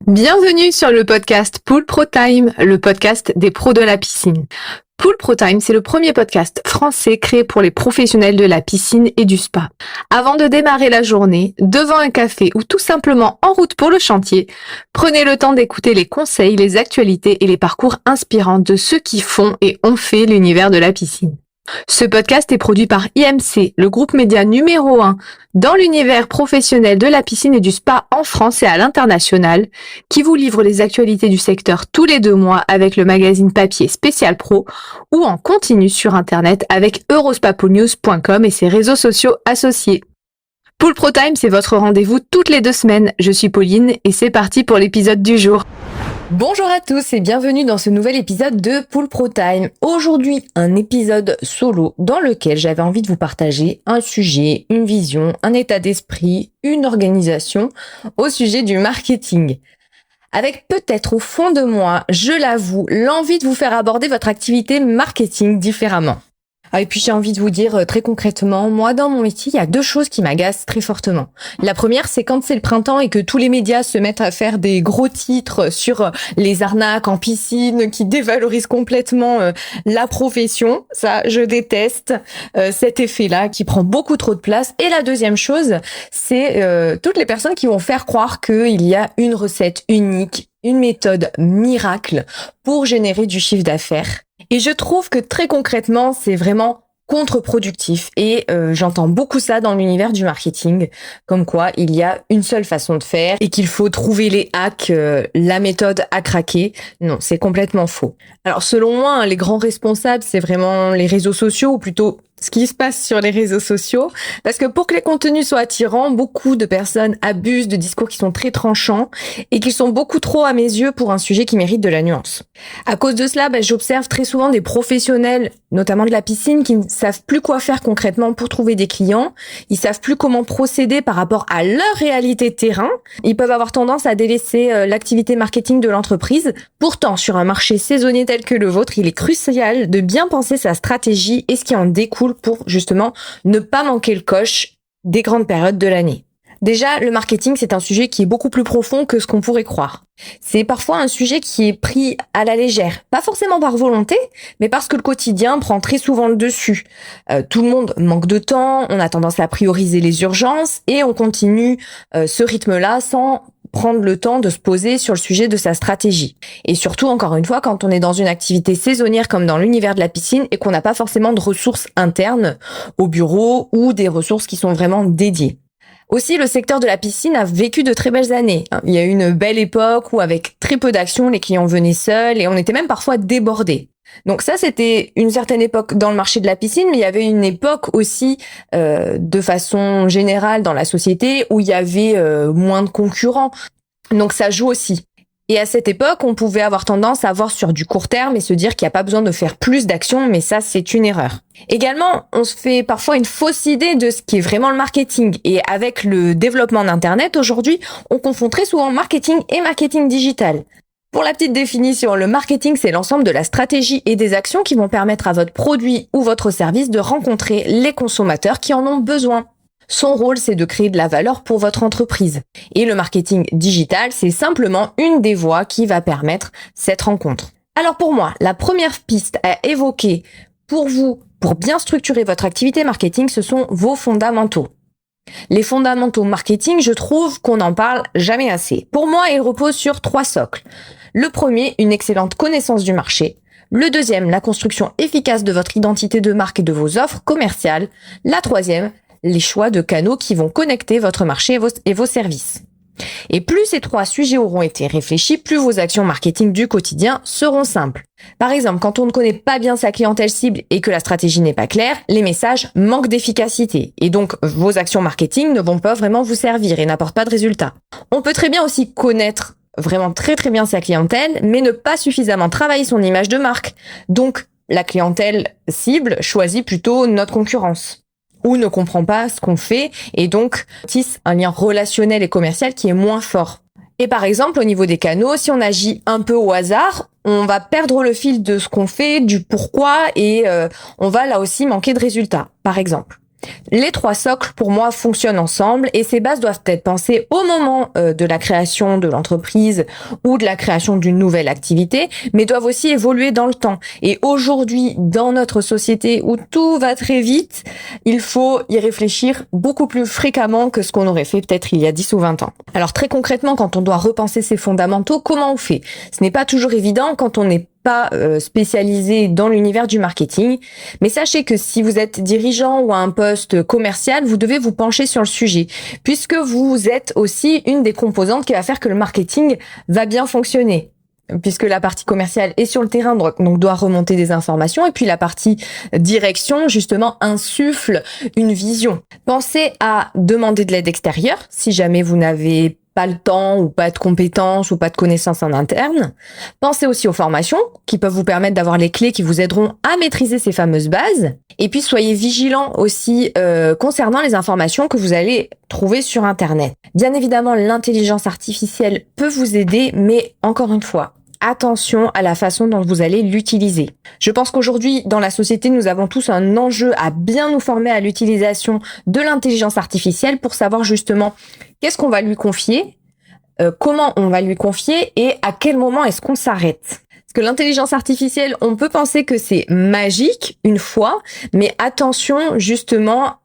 Bienvenue sur le podcast Pool Pro Time, le podcast des pros de la piscine. Pool Pro Time, c'est le premier podcast français créé pour les professionnels de la piscine et du spa. Avant de démarrer la journée, devant un café ou tout simplement en route pour le chantier, prenez le temps d'écouter les conseils, les actualités et les parcours inspirants de ceux qui font et ont fait l'univers de la piscine. Ce podcast est produit par IMC, le groupe média numéro 1 dans l'univers professionnel de la piscine et du spa en France et à l'international, qui vous livre les actualités du secteur tous les 2 mois avec le magazine papier Spécial Pro ou en continu sur internet avec eurospapoolnews.com et ses réseaux sociaux associés. Pool Pro Time, c'est votre rendez-vous toutes les 2 semaines. Je suis Pauline et c'est parti pour l'épisode du jour. Bonjour à tous et bienvenue dans ce nouvel épisode de Pool Pro Time. Aujourd'hui, un épisode solo dans lequel j'avais envie de vous partager un sujet, une vision, un état d'esprit, une organisation au sujet du marketing. Avec peut-être au fond de moi, je l'avoue, l'envie de vous faire aborder votre activité marketing différemment. Et puis j'ai envie de vous dire très concrètement, moi dans mon métier, il y a 2 choses qui m'agacent très fortement. La première, c'est quand c'est le printemps et que tous les médias se mettent à faire des gros titres sur les arnaques en piscine qui dévalorisent complètement la profession. Ça, je déteste cet effet-là qui prend beaucoup trop de place. Et la deuxième chose, c'est toutes les personnes qui vont faire croire qu'il y a une recette unique, une méthode miracle pour générer du chiffre d'affaires. Et je trouve que très concrètement, c'est vraiment contre-productif. Et j'entends beaucoup ça dans l'univers du marketing, comme quoi il y a une seule façon de faire et qu'il faut trouver les hacks, la méthode à craquer. Non, c'est complètement faux. Alors selon moi, les grands responsables, c'est vraiment les réseaux sociaux, ou plutôt ce qui se passe sur les réseaux sociaux, parce que pour que les contenus soient attirants, beaucoup de personnes abusent de discours qui sont très tranchants et qui sont beaucoup trop à mes yeux pour un sujet qui mérite de la nuance. À cause de cela, j'observe très souvent des professionnels, notamment de la piscine, qui ne savent plus quoi faire concrètement pour trouver des clients. Ils savent plus comment procéder par rapport à leur réalité de terrain. Ils peuvent avoir tendance à délaisser l'activité marketing de l'entreprise. Pourtant, sur un marché saisonnier tel que le vôtre, il est crucial de bien penser sa stratégie et ce qui en découle pour justement ne pas manquer le coche des grandes périodes de l'année. Déjà, le marketing, c'est un sujet qui est beaucoup plus profond que ce qu'on pourrait croire. C'est parfois un sujet qui est pris à la légère, pas forcément par volonté, mais parce que le quotidien prend très souvent le dessus. Tout le monde manque de temps, on a tendance à prioriser les urgences et on continue ce rythme-là sans prendre le temps de se poser sur le sujet de sa stratégie. Et surtout, encore une fois, quand on est dans une activité saisonnière comme dans l'univers de la piscine et qu'on n'a pas forcément de ressources internes au bureau ou des ressources qui sont vraiment dédiées. Aussi, le secteur de la piscine a vécu de très belles années. Il y a eu une belle époque où, avec très peu d'actions, les clients venaient seuls et on était même parfois débordés. Donc ça, c'était une certaine époque dans le marché de la piscine, mais il y avait une époque aussi, de façon générale dans la société, où il y avait moins de concurrents. Donc ça joue aussi. Et à cette époque, on pouvait avoir tendance à voir sur du court terme et se dire qu'il n'y a pas besoin de faire plus d'actions, mais ça, c'est une erreur. Également, on se fait parfois une fausse idée de ce qui est vraiment le marketing. Et avec le développement d'Internet, aujourd'hui, on confond très souvent marketing et marketing digital. Pour la petite définition, le marketing, c'est l'ensemble de la stratégie et des actions qui vont permettre à votre produit ou votre service de rencontrer les consommateurs qui en ont besoin. Son rôle, c'est de créer de la valeur pour votre entreprise. Et le marketing digital, c'est simplement une des voies qui va permettre cette rencontre. Alors pour moi, la première piste à évoquer pour vous, pour bien structurer votre activité marketing, ce sont vos fondamentaux. Les fondamentaux marketing, je trouve qu'on n'en parle jamais assez. Pour moi, ils reposent sur 3 socles. Le premier, une excellente connaissance du marché. Le deuxième, la construction efficace de votre identité de marque et de vos offres commerciales. La troisième, les choix de canaux qui vont connecter votre marché et vos services. Et plus ces 3 sujets auront été réfléchis, plus vos actions marketing du quotidien seront simples. Par exemple, quand on ne connaît pas bien sa clientèle cible et que la stratégie n'est pas claire, les messages manquent d'efficacité. Et donc, vos actions marketing ne vont pas vraiment vous servir et n'apportent pas de résultats. On peut très bien aussi connaître vraiment très très bien sa clientèle, mais ne pas suffisamment travailler son image de marque. Donc, la clientèle cible choisit plutôt notre concurrence. Ou ne comprend pas ce qu'on fait et donc tisse un lien relationnel et commercial qui est moins fort. Et par exemple, au niveau des canaux, si on agit un peu au hasard, on va perdre le fil de ce qu'on fait, du pourquoi et on va là aussi manquer de résultats, par exemple. Les 3 socles, pour moi, fonctionnent ensemble et ces bases doivent être pensées au moment de la création de l'entreprise ou de la création d'une nouvelle activité, mais doivent aussi évoluer dans le temps. Et aujourd'hui, dans notre société où tout va très vite, il faut y réfléchir beaucoup plus fréquemment que ce qu'on aurait fait peut-être il y a 10 ou 20 ans. Alors très concrètement, quand on doit repenser ses fondamentaux, comment on fait? Ce n'est pas toujours évident quand on n'est pas spécialisé dans l'univers du marketing, mais sachez que si vous êtes dirigeant ou à un poste commercial, vous devez vous pencher sur le sujet, puisque vous êtes aussi une des composantes qui va faire que le marketing va bien fonctionner. Puisque la partie commerciale est sur le terrain, donc doit remonter des informations, et puis la partie direction, justement, insuffle une vision. Pensez à demander de l'aide extérieure, si jamais vous n'avez pas le temps ou pas de compétences ou pas de connaissances en interne. Pensez aussi aux formations qui peuvent vous permettre d'avoir les clés qui vous aideront à maîtriser ces fameuses bases. Et puis soyez vigilants aussi concernant les informations que vous allez trouver sur Internet. Bien évidemment, l'intelligence artificielle peut vous aider, mais encore une fois, attention à la façon dont vous allez l'utiliser. Je pense qu'aujourd'hui, dans la société, nous avons tous un enjeu à bien nous former à l'utilisation de l'intelligence artificielle pour savoir justement qu'est-ce qu'on va lui confier, comment on va lui confier et à quel moment est-ce qu'on s'arrête. Parce que l'intelligence artificielle, on peut penser que c'est magique une fois, mais attention justement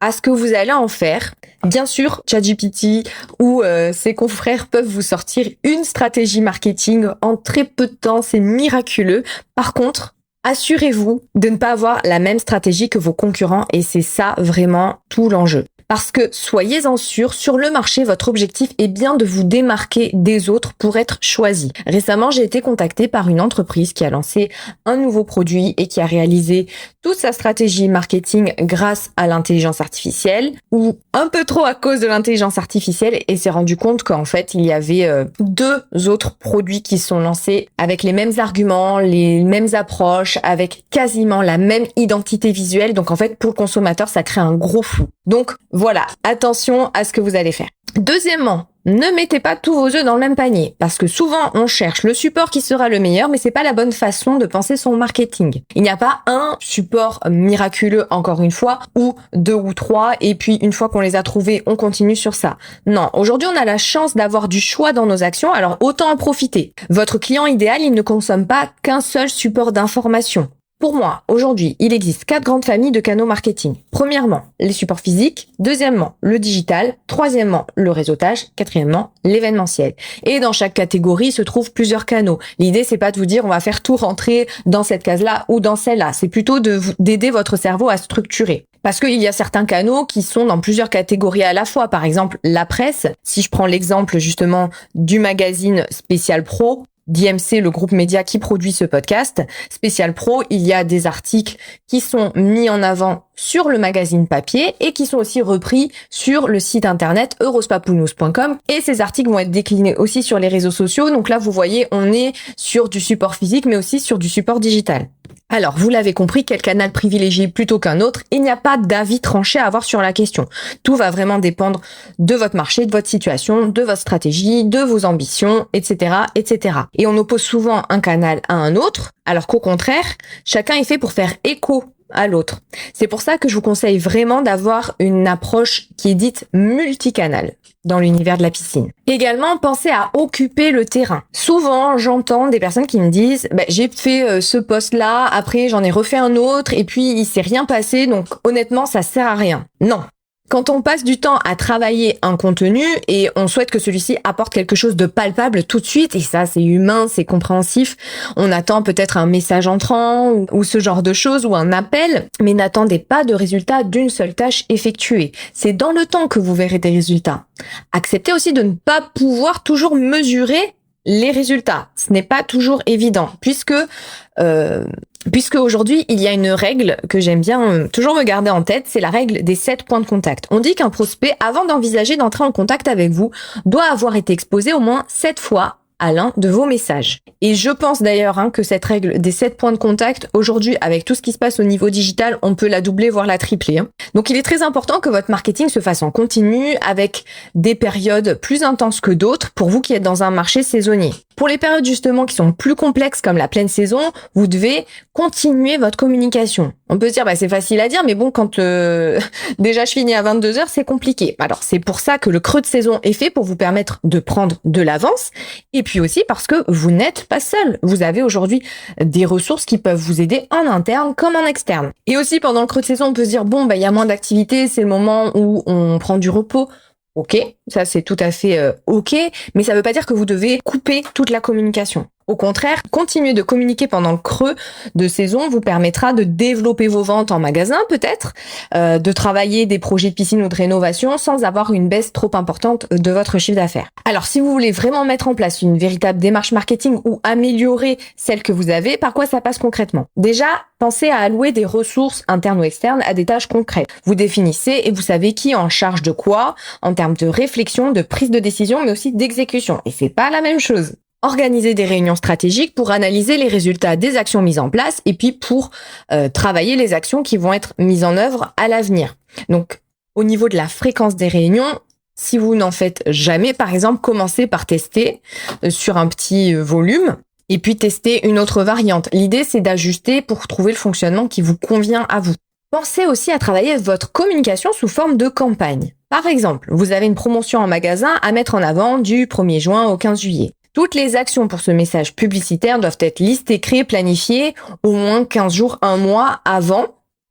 à ce que vous allez en faire. Bien sûr, ChatGPT ou ses confrères peuvent vous sortir une stratégie marketing en très peu de temps, c'est miraculeux. Par contre, assurez-vous de ne pas avoir la même stratégie que vos concurrents et c'est ça vraiment tout l'enjeu. Parce que soyez-en sûrs, sur le marché, votre objectif est bien de vous démarquer des autres pour être choisi. Récemment, j'ai été contactée par une entreprise qui a lancé un nouveau produit et qui a réalisé toute sa stratégie marketing grâce à l'intelligence artificielle ou un peu trop à cause de l'intelligence artificielle et s'est rendu compte qu'en fait, il y avait 2 autres produits qui sont lancés avec les mêmes arguments, les mêmes approches, avec quasiment la même identité visuelle. Donc en fait, pour le consommateur, ça crée un gros flou. Donc voilà, attention à ce que vous allez faire. Deuxièmement, ne mettez pas tous vos œufs dans le même panier, parce que souvent on cherche le support qui sera le meilleur, mais c'est pas la bonne façon de penser son marketing. Il n'y a pas un support miraculeux, encore une fois, ou 2 ou 3, et puis une fois qu'on les a trouvés, on continue sur ça. Non, aujourd'hui on a la chance d'avoir du choix dans nos actions, alors autant en profiter. Votre client idéal, il ne consomme pas qu'un seul support d'information. Pour moi, aujourd'hui, il existe 4 grandes familles de canaux marketing. Premièrement, les supports physiques. Deuxièmement, le digital. Troisièmement, le réseautage. Quatrièmement, l'événementiel. Et dans chaque catégorie se trouvent plusieurs canaux. L'idée, c'est pas de vous dire on va faire tout rentrer dans cette case-là ou dans celle-là. C'est plutôt d'aider votre cerveau à structurer. Parce qu'il y a certains canaux qui sont dans plusieurs catégories à la fois. Par exemple, la presse. Si je prends l'exemple justement du magazine Spécial Pro, d'IMC, le groupe média qui produit ce podcast, Spécial Pro, il y a des articles qui sont mis en avant sur le magazine papier et qui sont aussi repris sur le site internet eurospapounews.com et ces articles vont être déclinés aussi sur les réseaux sociaux. Donc là, vous voyez, on est sur du support physique mais aussi sur du support digital. Alors, vous l'avez compris, quel canal privilégier plutôt qu'un autre? Il n'y a pas d'avis tranché à avoir sur la question. Tout va vraiment dépendre de votre marché, de votre situation, de votre stratégie, de vos ambitions, etc., etc. Et on oppose souvent un canal à un autre, alors qu'au contraire, chacun est fait pour faire écho à l'autre. C'est pour ça que je vous conseille vraiment d'avoir une approche qui est dite multicanal dans l'univers de la piscine. Également, pensez à occuper le terrain. Souvent, j'entends des personnes qui me disent j'ai fait ce post-là, après j'en ai refait un autre et puis il s'est rien passé, donc honnêtement, ça sert à rien. Non. Quand on passe du temps à travailler un contenu et on souhaite que celui-ci apporte quelque chose de palpable tout de suite, et ça c'est humain, c'est compréhensif, on attend peut-être un message entrant ou ce genre de choses ou un appel, mais n'attendez pas de résultat d'une seule tâche effectuée. C'est dans le temps que vous verrez des résultats. Acceptez aussi de ne pas pouvoir toujours mesurer les résultats. Ce n'est pas toujours évident puisque aujourd'hui, il y a une règle que j'aime bien toujours me garder en tête, c'est la règle des 7 points de contact. On dit qu'un prospect, avant d'envisager d'entrer en contact avec vous, doit avoir été exposé au moins 7 fois à l'un de vos messages. Et je pense d'ailleurs que cette règle des 7 points de contact, aujourd'hui, avec tout ce qui se passe au niveau digital, on peut la doubler, voire la tripler. Donc il est très important que votre marketing se fasse en continu, avec des périodes plus intenses que d'autres, pour vous qui êtes dans un marché saisonnier. Pour les périodes justement qui sont plus complexes comme la pleine saison, vous devez continuer votre communication. On peut se dire c'est facile à dire, mais bon, quand déjà je finis à 22h, c'est compliqué. Alors c'est pour ça que le creux de saison est fait, pour vous permettre de prendre de l'avance, et puis aussi parce que vous n'êtes pas seul. Vous avez aujourd'hui des ressources qui peuvent vous aider en interne comme en externe. Et aussi pendant le creux de saison, on peut se dire il y a moins d'activités, c'est le moment où on prend du repos. Ok, ça c'est tout à fait ok, mais ça veut pas dire que vous devez couper toute la communication. Au contraire, continuer de communiquer pendant le creux de saison vous permettra de développer vos ventes en magasin peut-être, de travailler des projets de piscine ou de rénovation sans avoir une baisse trop importante de votre chiffre d'affaires. Alors si vous voulez vraiment mettre en place une véritable démarche marketing ou améliorer celle que vous avez, par quoi ça passe concrètement? Déjà, pensez à allouer des ressources internes ou externes à des tâches concrètes. Vous définissez et vous savez qui est en charge de quoi en termes de réflexion, de prise de décision, mais aussi d'exécution. Et c'est pas la même chose. Organisez des réunions stratégiques pour analyser les résultats des actions mises en place et puis pour travailler les actions qui vont être mises en œuvre à l'avenir. Donc, au niveau de la fréquence des réunions, si vous n'en faites jamais, par exemple, commencez par tester sur un petit volume et puis tester une autre variante. L'idée, c'est d'ajuster pour trouver le fonctionnement qui vous convient à vous. Pensez aussi à travailler votre communication sous forme de campagne. Par exemple, vous avez une promotion en magasin à mettre en avant du 1er juin au 15 juillet. Toutes les actions pour ce message publicitaire doivent être listées, créées, planifiées au moins 15 jours, un mois avant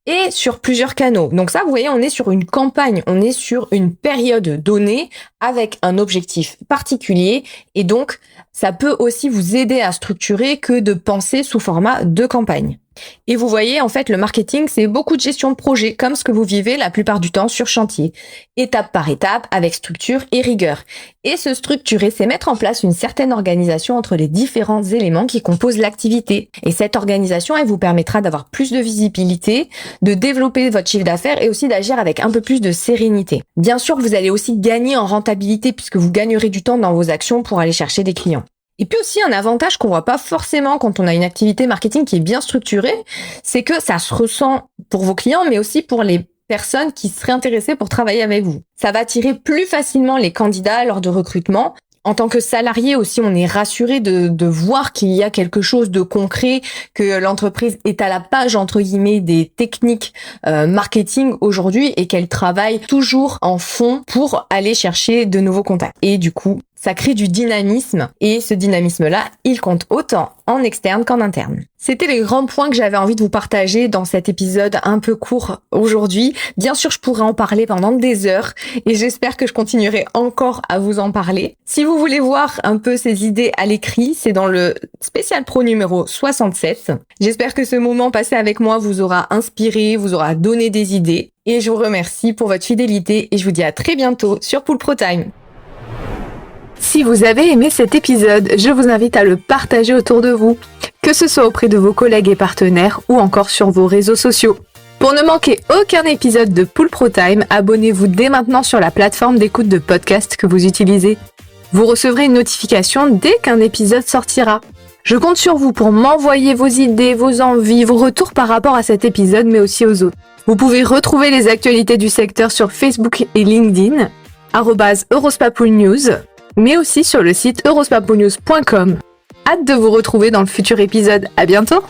et sur plusieurs canaux. Donc ça, vous voyez, on est sur une campagne, on est sur une période donnée avec un objectif particulier et donc ça peut aussi vous aider à structurer que de penser sous format de campagne. Et vous voyez, en fait, le marketing, c'est beaucoup de gestion de projet, comme ce que vous vivez la plupart du temps sur chantier. Étape par étape, avec structure et rigueur. Et se structurer, c'est mettre en place une certaine organisation entre les différents éléments qui composent l'activité. Et cette organisation, elle vous permettra d'avoir plus de visibilité, de développer votre chiffre d'affaires et aussi d'agir avec un peu plus de sérénité. Bien sûr, vous allez aussi gagner en rentabilité puisque vous gagnerez du temps dans vos actions pour aller chercher des clients. Et puis aussi, un avantage qu'on voit pas forcément quand on a une activité marketing qui est bien structurée, c'est que ça se ressent pour vos clients, mais aussi pour les personnes qui seraient intéressées pour travailler avec vous. Ça va attirer plus facilement les candidats lors de recrutement. En tant que salarié aussi, on est rassuré de voir qu'il y a quelque chose de concret, que l'entreprise est à la page, entre guillemets, des techniques marketing aujourd'hui et qu'elle travaille toujours en fond pour aller chercher de nouveaux contacts. Et du coup, ça crée du dynamisme et ce dynamisme-là, il compte autant en externe qu'en interne. C'était les grands points que j'avais envie de vous partager dans cet épisode un peu court aujourd'hui. Bien sûr, je pourrais en parler pendant des heures et j'espère que je continuerai encore à vous en parler. Si vous voulez voir un peu ces idées à l'écrit, c'est dans le spécial pro numéro 67. J'espère que ce moment passé avec moi vous aura inspiré, vous aura donné des idées et je vous remercie pour votre fidélité et je vous dis à très bientôt sur Pool Pro Time. Si vous avez aimé cet épisode, je vous invite à le partager autour de vous, que ce soit auprès de vos collègues et partenaires ou encore sur vos réseaux sociaux. Pour ne manquer aucun épisode de Pool Pro Time, abonnez-vous dès maintenant sur la plateforme d'écoute de podcast que vous utilisez. Vous recevrez une notification dès qu'un épisode sortira. Je compte sur vous pour m'envoyer vos idées, vos envies, vos retours par rapport à cet épisode, mais aussi aux autres. Vous pouvez retrouver les actualités du secteur sur Facebook et LinkedIn, @eurospapoolnews, mais aussi sur le site eurospapoolnews.com. Hâte de vous retrouver dans le futur épisode. À bientôt!